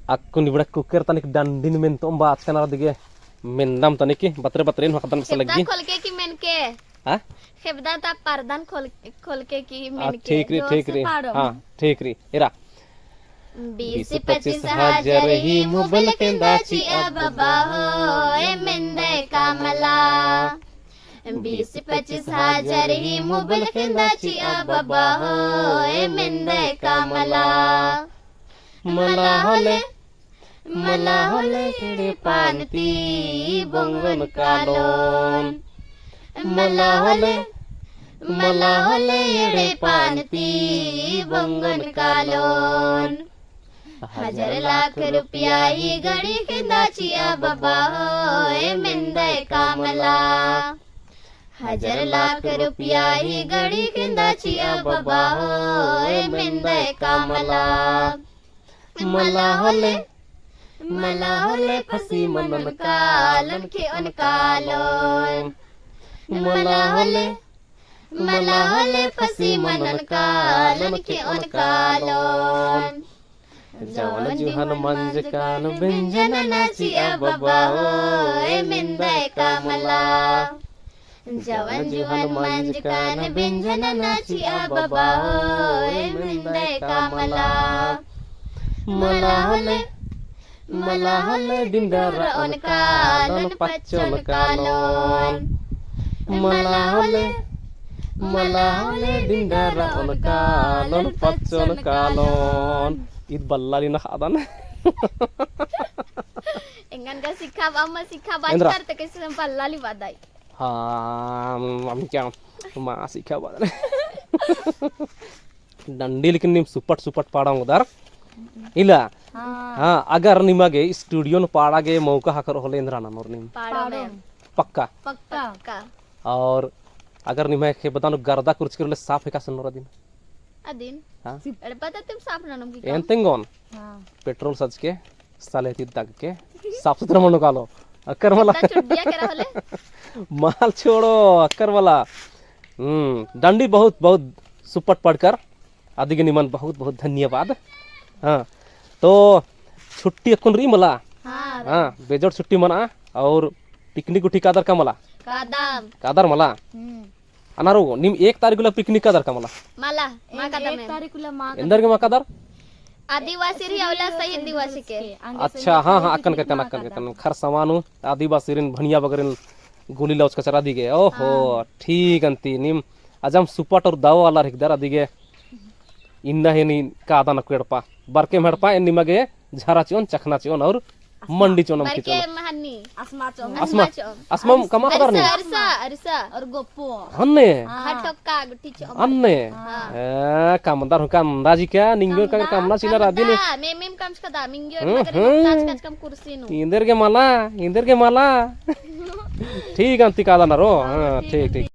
Aku ni budak kuker tanik dandin men tomba atkan ara dige mendam taniki batre batrein hakadan masa lagi खोल के की main के हाँ खेबदा ता पारदान खोल के की मेन के ठीक री हाँ ठीक री इरा 20-25 हजार ही मोबाइल केंदाची बाबा हो ए मेंदे कामला 20-25 हजार ही मोबाइल केंदाची बाबा हो ए मेंदे कामला मला होले हिडे पानती बंगन कालोन मला होले हिडे पानती बंगन कालोन 1000 लाख रुपया ही गड़ी के दाची बाबा हो ए मेंदे कामला 1000 लाख रुपया ही गड़ी के दाची बाबा हो ए मेंदे कामला मला होले फसी मनन कालन के अनकालोन मला होले फसी मनन कालन के अनकालोन जवन जुहन मंज कान व्यंजन नाची बाबा हो ए मेंदे कामला जवन जुहन मंज कान व्यंजन नाची बाबा हो ए मेंदे कामला मला होले डिंडर अनकालन पच्चन कालोन मला होले डिंडर अनकालन पच्चन Kahlon id ballali na kadan engan ka sikha amma sikha bacar te kaise ballali badai ha am kya ma sikha badal डंडी लेकिन निम सुपट सुपट पाड़ा उधर इला हाँ अगर निमागे स्टूडियो न पाड़ागे मौका हाकर होले इंद्राना नोर निम पक्का पक्का और अगर निमा के बतानो गर्दा कुर्च करले साफ है का सनोरा दिन अदिन हाँ अरे पता तुम साफ ना नम की एंतेंगोन पेट्रोल सच के साले ती तक के साफ सुथरा मनो कालो अक्कर वाला छुट्टिया करा होले माल छोड़ो अक्कर वाला डंडी बहुत बहुत सुपट पढ़कर आदि के निमन बहुत बहुत धन्यवाद हाँ तो छुट्टी अकुन री मला हाँ बेजोड़ छुट्टी मना और पिकनिक उठी कादर का मला कादर मला अनारो निम 1 तारीख ला पिकनिक कादर का मला मा कादर 1 तारीख ला मा इंदर के मा कादर आदिवासी री अवला शहीद दिवस के अच्छा हाँ हाँ अकन खर समानु आदिवासी रिन भनिया बगरिन गोली लौच कचरा दिगे ओहो ठीक अंती निम अजम सुपट और दाव वाला रिकदर दिगे इन्ना है नी कादा न केड़पा बरके मेड़पा इन निमगे झरा चोन चखना चोन और मंडी चोनम की चोन अस्मा कमा खबर नहीं अरसा और गोपो अन्ने हटका गुटी चोन अन्ने कामदार हु कामदाजी क्या निंगो का कामना चिना रादी ने मेम कम्स कदा मिंगो काच कम कुर्सी नु इंदर के माला ठीक अंती कादा न रो हाँ ठीक